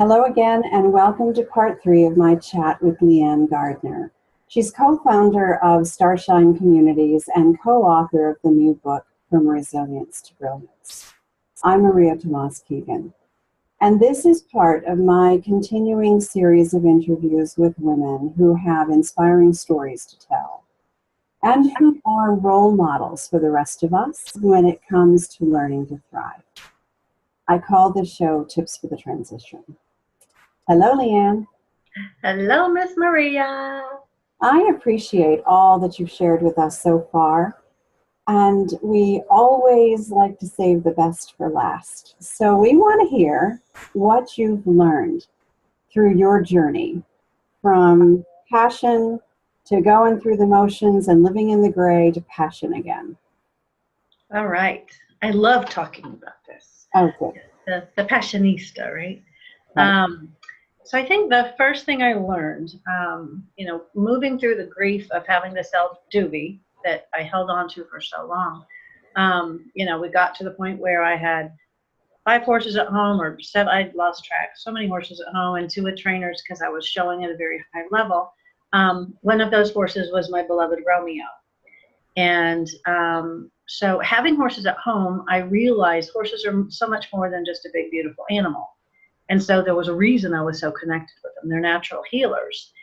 Hello again, and welcome to part 3 of my chat with Leeanne Gardner. She's co-founder of Starshine Communities and co-author of the new book, From Resilience to Brilliance. I'm Maria Tomas Keegan, and this is part of my continuing series of interviews with women who have inspiring stories to tell and who are role models for the rest of us when it comes to learning to thrive. I call this show Tips for the Transition. Hello, Leeanne. Hello, Miss Maria. I appreciate all that you've shared with us so far, and we always like to save the best for last. So we want to hear what you've learned through your journey, from passion to going through the motions and living in the gray to passion again. All right. I love talking about this. Okay. The passionista, right? Right. So I think the first thing I learned, moving through the grief of having this elf doobie that I held on to for so long, we got to the point where I had 5 horses at home, or 7, I'd lost track, so many horses at home, and 2 with trainers because I was showing at a very high level. One of those horses was my beloved Romeo. And so having horses at home, I realized horses are so much more than just a big, beautiful animal. And so there was a reason I was so connected with them. They're natural healers.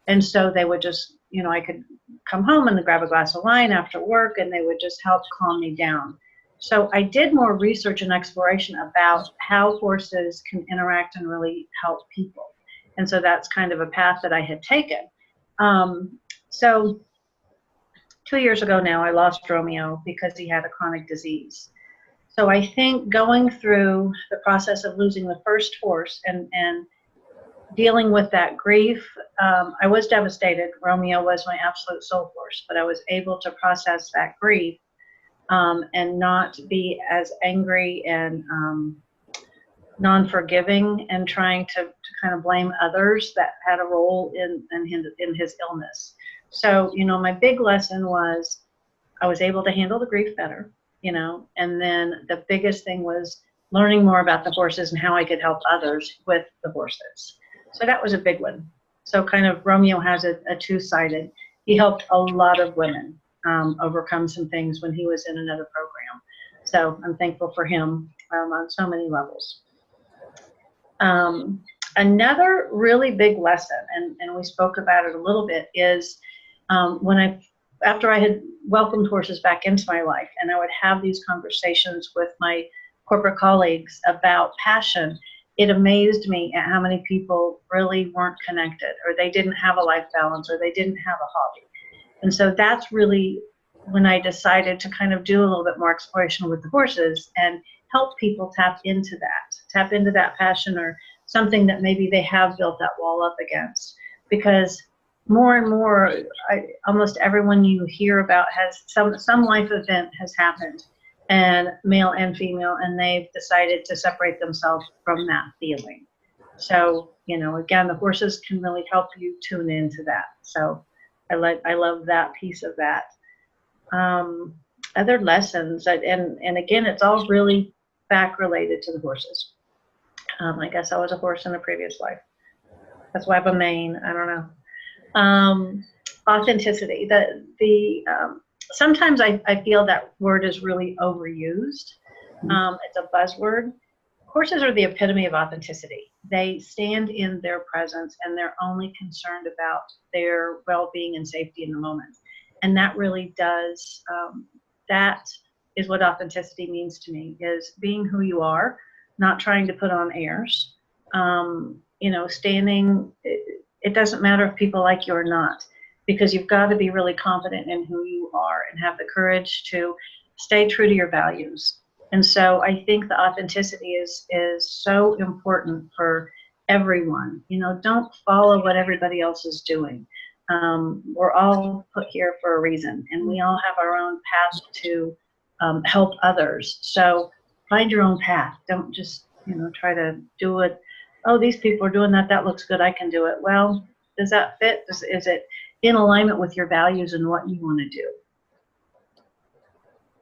And so they would just, I could come home and grab a glass of wine after work, and they would just help calm me down. So I did more research and exploration about how horses can interact and really help people. And so that's kind of a path that I had taken. So 2 years ago now, I lost Romeo because he had a chronic disease. So I think going through the process of losing the first horse and dealing with that grief, I was devastated. Romeo was my absolute soul horse, but I was able to process that grief and not be as angry and non-forgiving and trying to kind of blame others that had a role in his illness. So, my big lesson was I was able to handle the grief better. And then the biggest thing was learning more about the horses and how I could help others with the horses. So that was a big one. So kind of Romeo has a two-sided. He helped a lot of women overcome some things when he was in another program. So I'm thankful for him on so many levels. Another really big lesson, and we spoke about it a little bit, is after I had welcomed horses back into my life, and I would have these conversations with my corporate colleagues about passion, it amazed me at how many people really weren't connected, or they didn't have a life balance, or they didn't have a hobby. And so that's really when I decided to kind of do a little bit more exploration with the horses and help people tap into that passion, or something that maybe they have built that wall up against. Because more and more, almost everyone you hear about has some life event has happened, and male and female, and they've decided to separate themselves from that feeling. So, again, the horses can really help you tune into that. So I love that piece of that. Other lessons, and again, it's all really back related to the horses. I guess I was a horse in a previous life. That's why I have a mane. I don't know. Authenticity. Sometimes I feel that word is really overused. It's a buzzword. Horses are the epitome of authenticity. They stand in their presence, and they're only concerned about their well-being and safety in the moment. And that really does, that is what authenticity means to me, is being who you are, not trying to put on airs, standing. It doesn't matter if people like you or not, because you've got to be really confident in who you are and have the courage to stay true to your values. And so I think the authenticity is so important for everyone. Don't follow what everybody else is doing. We're all put here for a reason, and we all have our own path to help others. So find your own path. Don't just, try to do it. Oh, these people are doing that. That looks good. I can do it. Well, does that fit? Is it in alignment with your values and what you want to do?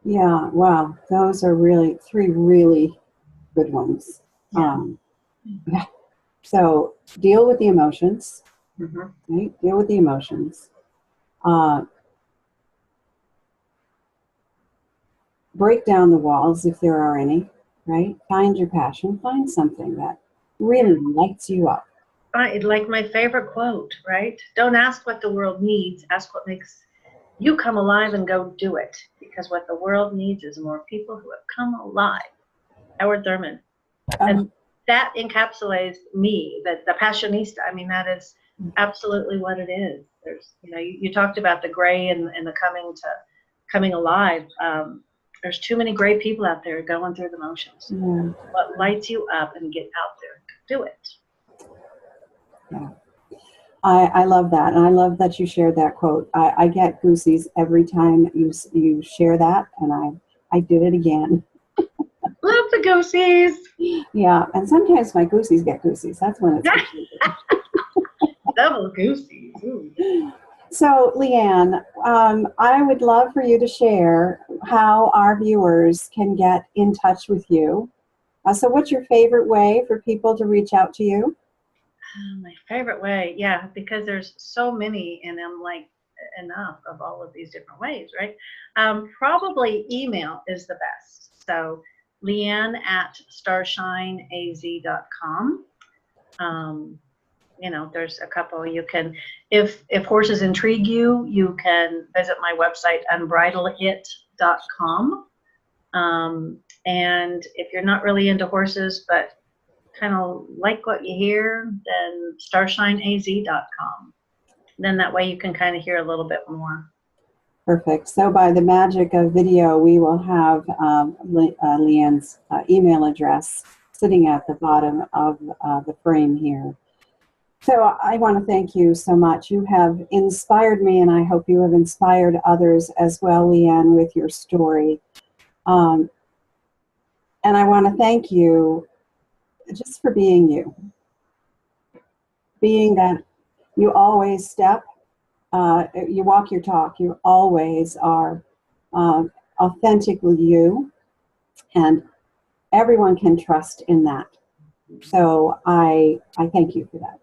Yeah, wow. Those are really 3 really good ones. Yeah. Yeah. So deal with the emotions, Mhm. right? Deal with the emotions. Break down the walls if there are any, right? Find your passion. Find something that really lights you up. Like my favorite quote, right? Don't ask what the world needs, ask what makes you come alive and go do it. Because what the world needs is more people who have come alive. Howard Thurman. And that encapsulates me, the passionista. I mean, that is absolutely what it is. There's, you talked about the gray and the coming alive. There's too many gray people out there going through the motions. Yeah. What lights you up and get out there, do it. Yeah. I love that. And I love that you shared that quote. I get goosies every time you share that. And I did it again. Love the goosies. Yeah. And sometimes my goosies get goosies. That's when it's Double goosies. Ooh. So, Leeanne, I would love for you to share how our viewers can get in touch with you. So what's your favorite way for people to reach out to you? My favorite way, yeah, because there's so many and I'm like enough of all of these different ways, right? Probably email is the best. So Leeanne at StarshineAZ.com. There's a couple you can, if horses intrigue you, you can visit my website, unbridleit.com. And if you're not really into horses, but kind of like what you hear, then StarshineAZ.com. Then that way you can kind of hear a little bit more. Perfect. So by the magic of video, we will have Leanne's email address sitting at the bottom of the frame here. So I want to thank you so much. You have inspired me, and I hope you have inspired others as well, Leeanne, with your story. And I want to thank you just for being you. Being that you always you walk your talk, you always are authentically you, and everyone can trust in that. So I thank you for that.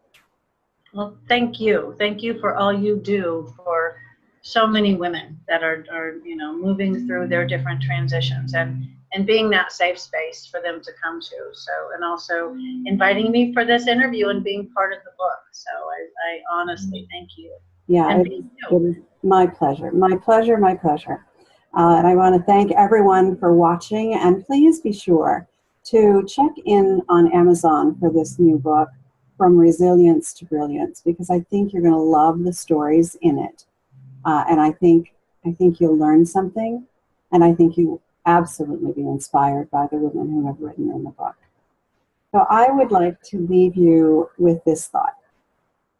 Well, thank you. Thank you for all you do for so many women that are moving through their different transitions and being that safe space for them to come to. So, and also inviting me for this interview and being part of the book. So I honestly thank you. Yeah, it was my pleasure. My pleasure, my pleasure. And I want to thank everyone for watching, and please be sure to check in on Amazon for this new book, From Resilience to Brilliance, because I think you're going to love the stories in it. And I think you'll learn something, and I think you absolutely be inspired by the women who have written in the book. So I would like to leave you with this thought.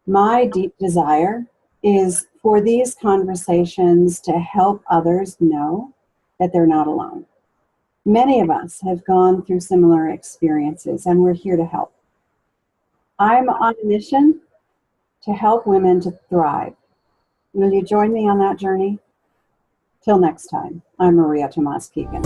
My deep desire is for these conversations to help others know that they're not alone. Many of us have gone through similar experiences, and we're here to help. I'm on a mission to help women to thrive. Will you join me on that journey? Till next time, I'm Maria Tomas Keegan.